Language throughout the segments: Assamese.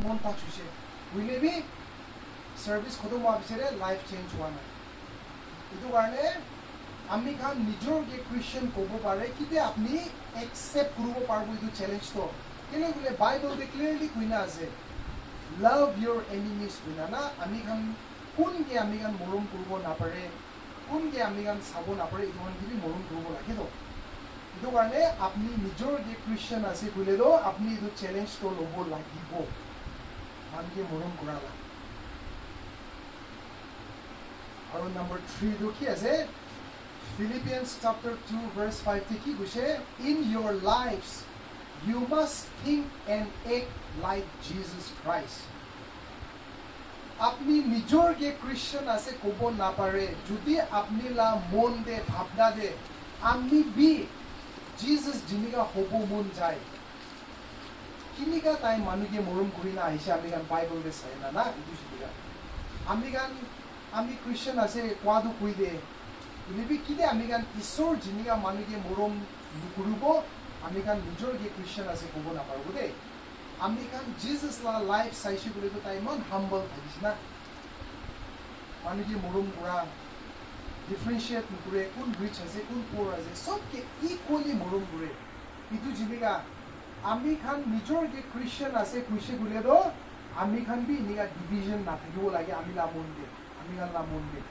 মন টাচ হৈছে বুঝলে বি সার্ভিস খতম হওয়ার পিছনে লাইফ চেঞ্জ হওয়া নাই এইটো কারণে আমি খান নিজের যে ক্রিশ্চিয়ান কব পারে কিতে আপনি একসেপ্ট করব পারবো এই চ্যালেঞ্জ তো কেন বলে বাইবেল ক্লিয়ারলি কইনা আছে লাভ ইয়োর এনিমিজ কইনা না আমি খান কোনকে আমি খান মরম করব না পারে কোনকে আমি খান চাব না পারে ইমানখিনি মরম করব লাগে তো এইটো কারণে আপনি নিজের যে ক্রিশ্চিয়ান আছে কইলেও আপনি এই চ্যালেঞ্জ তো লব লাগিব মানুষকে মরম করা লাগে আৰু number 3 টো কি আছে Philippians chapter 2 verse 5 তে কি কৈছে in your lives you must think and act like Jesus Christ আপনি নিজর কে ক্রিশ্চিয়ান আছে কব না পারে যদি আপনি লা মন দে ভাবনা দে আমি বি জিসাস জিনিগা হব মন যায় কিনিকা তাই মানুষকে মরম করি না আইছে আমি গান বাইবেল দে চাই না না ইটো শিকিলা আমি গান আমি ক্রিশ্চিয়ান আছে কোৱাটো কই দে বুলিবি কিদে আমি গান ঈশ্বৰ জিনিগা মানুষকে মৰম নকৰিব আমি গান নিজৰ যে ক্ৰিশ্চিয়ান আছে ক'ব নাপাৰো দে আমি গান জিসাস লা লাইফ চাইছে বুলি তো তাই ইমান হাম্বল থাকিছে না মানুষকে মৰম কৰা ডিফাৰেন্সিয়েট নকৰে কোন ৰিচ আছে কোন পোৰ আছে সবকে ইকুয়ালি মৰম কৰে ইটো জিনিগা আমি খান নিজৰ যে ক্ৰিশ্চিয়ান আছে কৈছে বুলিতো আমি খান বি নিগা ডিভিজন নাথাকিব লাগে আমি লা মন দে আমি গান লা মন দে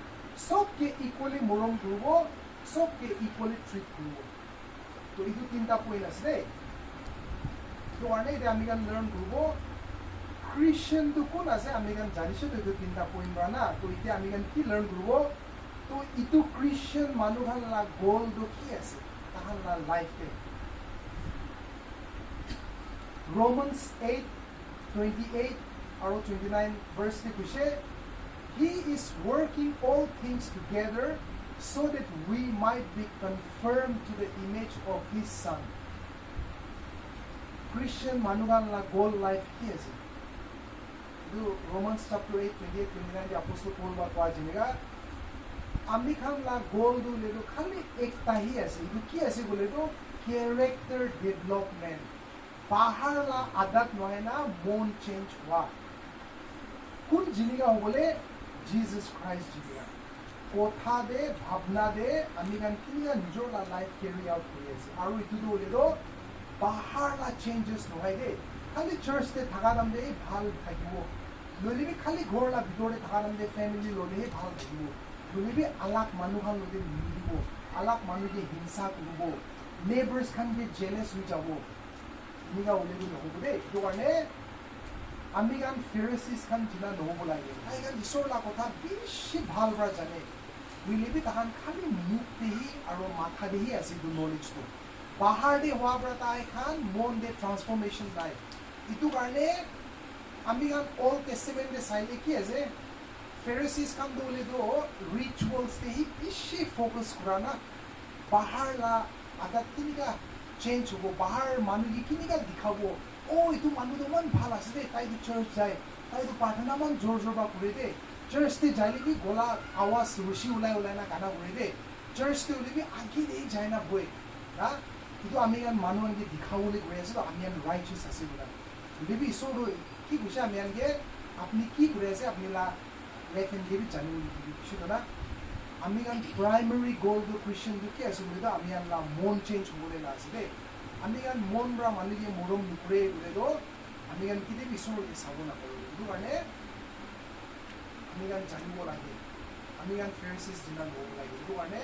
सबके इक्वली मरम करब सबके इक्वली ट्रीट करब तो ये तीनटा पॉइंट আছে तो आने दे আমি গান লার্ন করব ক্রিশ্চিয়ান তো কোন আছে আমি গান জানিছো তো এই তিনটা পয়েন্ট বানা তো ইতে আমি গান কি লার্ন করব তো ইটো ক্রিশ্চিয়ান মানুহ লা গোল তো কি আছে তাহার লা লাইফে Romans 8:28 আৰু 29 verse তে কৈছে He is working all things together so that we might be confirmed to the image of His Son. Christian manuhan la goal life ki ase. Romans chapter 8:28-29 the apostle Paul ba kwa jinega. Ami khan la goal do le do khali ekta hi ase. Idu ki ase bole do character development. Bahar la adat nohe na mon change wa. Kun jiniga bole Jesus Christ Jinia কথা দে ভাবনা দে আমি গান কিনিয়া নিজৰ লাইফ ক্যাৰি আউট কৰি আছে আৰু ইটো হলেও বাহাৰ লা চেঞ্জেস নহয় দে খালি চাৰ্চ তে থাকা দাম দে ভাল থাকিব ললিবি খালি ঘৰ লা ভিতৰে থাকা দাম দে ফ্যামিলি ললে ভাল থাকিব ললিবি আলাক মানুহ ললে মিলিব আলাক মানুহে হিংসা কৰিব নেইবাৰ্স খান কে জেলাস হৈ যাব নিগা ওলেবি নহব দে এইটো কাৰণে আমি গান ফেৰিচিস খান জিনা নহব লাগে তাই গান ঈশ্বৰ লা কথা বেছি ভাল পৰা জানে বুলিবি তাহান খালি মুখ দেহি আৰু মাথা দেহি আছে দু নলেজটো বাহাৰ দে হোৱা পৰা তাই খান মন দে ট্ৰান্সফৰমেশ্যন নাই ইটো কাৰণে আমি গান অল টেষ্টামেণ্ট দে চাইলে কি আছে ফেৰিচিস খান দলে দো ৰিচুৱেলছ দেহি বেছি ফোকাস কৰা না বাহাৰ লা আদাত কিনিকা চেঞ্জ হ'ব বাহাৰ মানুহ কিনিকা দেখাব ও ইটো মানুহ মান ভাল আছে দে তাই দি চাৰ্চ যায় তাই তো প্ৰাৰ্থনা মান জোৰ জোৰ বা কৰে দে চাৰ্চ তে যাইলে কি গলা আৱাজ ৰুচি ওলাই না গানা কৰে দে চাৰ্চ তে ওলিবি আগে দে যায় না বই না ইটো আমি ইয়ান মানুহ আনকি দেখাবলৈ গৈ আছে আমি ইয়ান ৰাইচাস আছে বুলা বুলিবি ঈশ্বৰ কি কৈছে আমি আনকে আপুনি কি কৰি আছে আপুনি লা লেফট এণ্ড গেবি জানি কিছু না আমি ইয়ান প্ৰাইমাৰী গ'ল টো ক্ৰিশ্চিয়ান টো কি আছে বুলি আমি ইয়ান লা মন চেঞ্জ হ'বলৈ না আছে দে আমি গান মন বৰা মানুহে মৰম নকৰে বুলিতো আমি গান কিতে ঈশ্বৰকে চাব নাপাৰোঁ এইটো কাৰণে আমি গান জানিব লাগে আমি গান ফেৰিচিস দিনা নহ'ব লাগে এইটো কাৰণে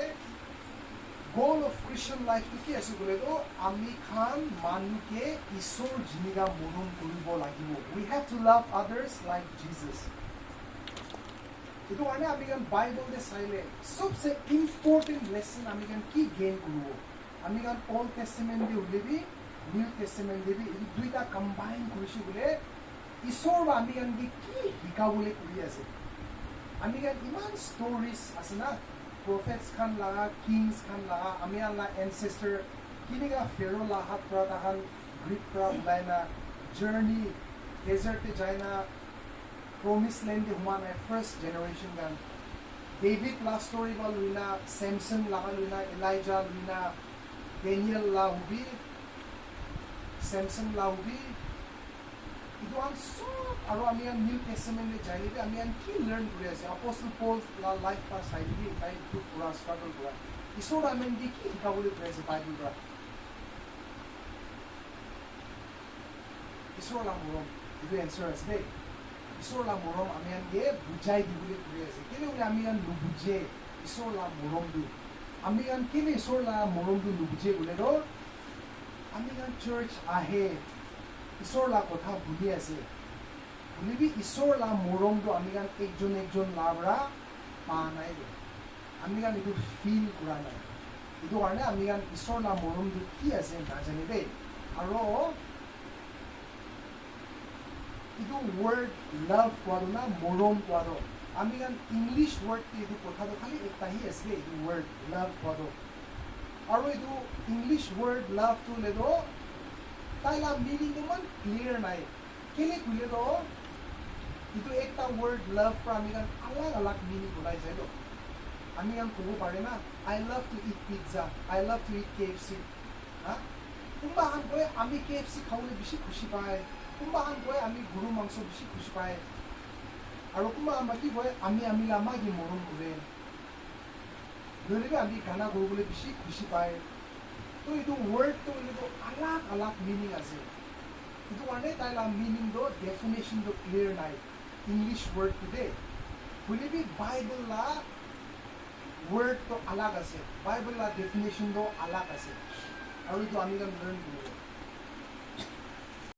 গোল অফ ক্ৰিশ্চিয়ান লাইফটো কি আছে বুলিতো আমি খান মানুহকে ঈশ্বৰ জিনিগা মৰম কৰিব লাগিব we have to love others like Jesus এইটো কাৰণে আমি গান বাইবেল দে চাইলে সবচে ইম্পৰ্টেণ্ট লেসন আমি গান কি গেইন কৰিব আমি গান অল্ড টেষ্টামেণ্ট দি উলিবি নিউ টেষ্টামেণ্ট দিবি এই দুইটা কম্বাইন কৰিছে বোলে ঈশ্বৰ বা আমি গান কি শিকাবলৈ কৰি আছে আমি গান ইমান ষ্টৰিজ আছে না প্ৰফেটছ খান লাগা কিংছ খান লাগা আমি আল্লাহ এনচেষ্টাৰ কিনিগা ফেৰো লাহাত পৰা তাহান গ্ৰীক পৰা ওলাই না জাৰ্নি ডেজাৰ্টে যায় না প্ৰমিছ লেণ্ডে হোৱা নাই ফাৰ্ষ্ট জেনেৰেশ্যন গান ডেভিড লা ষ্টৰি বা লুইনা চেমচন লাগা লুইনা ELISA লুইনা Daniel Lahubi, Samson Lahubi, itu an so আৰু আমি নিউ টেষ্টামেণ্টে যাই নিবি আমি কি লাৰ্ণ কৰি আছে আপ'ষ্টল পল লাইফ বা চাই দিবি তাই দুখ কৰা ষ্ট্ৰাগল কৰা ঈশ্বৰ আমি কি শিকাবলৈ কৈ আছে বাইবেল পৰা ঈশ্বৰৰ মৰম এইটো এনচাৰ আছে দেই ঈশ্বৰৰ মৰম আমি বুজাই দিবলৈ কৈ আছে কেলে বোলে আমি নুবুজে ঈশ্বৰৰ মৰমটো আমি কেলে ঈশ্বৰৰ মৰমটো নুবুজে বোলেতো আমি চাৰ্চ আহে ঈশ্বৰৰ কথা বুজি আছে বুলিবি ঈশ্বৰৰ মৰমটো আমি একজন লাভৰা পা নাই আমি এইটো ফিল কৰা নাই এইটো কাৰণে আমি ঈশ্বৰৰ মৰমটো কি আছে নাজানে দেই আৰু এইটো ৱৰ্ড লাভ কোৱাটো না মৰম কোৱাটো আমি ইংলিছ ৱৰ্ডটো এইটো কথাটো খালি এটাহি আছে দেই এইটো ৱৰ্ড লাভ কোৱাটো আৰু এইটো ইংলিছ ৱৰ্ড লাভটো লেতো তাইলা মিনিংটো ইমান ক্লিয়াৰ নাই কেলে খুলেতো এইটো একটা ৱৰ্ড লাভ পৰা আমি আলাগ মিনিং ওলাই যায় আমি ক'ব পাৰে না I love to it pizza I love to it KFC হা কোনোবা কয় আমি KFC খাবলৈ বেছি খুচি পায় কোনোবা কয় আমি গৰু মাংস বেছি খুচি পায় আৰু কোনোবা কি কয় আমি আমাক মৰম কৰে ধৰিবি আমি গানা কৰিবলৈ বেছি খুচি পায় তো এইটো ৱৰ্ডটো এইটো আলাগ মিনিং আছে এইটো কাৰণে তাইলা মিনিংটো ডেফিনেশ্যনটো ক্লিয়াৰ নাই ইংলিছ ৱৰ্ডটো দেই বুলিবি বাইবেল ৱৰ্ডটো আলাগ আছে বাইবেল ডেফিনেশ্যনটো আলাগ আছে আৰু এইটো আমি লাৰ্ণ কৰিব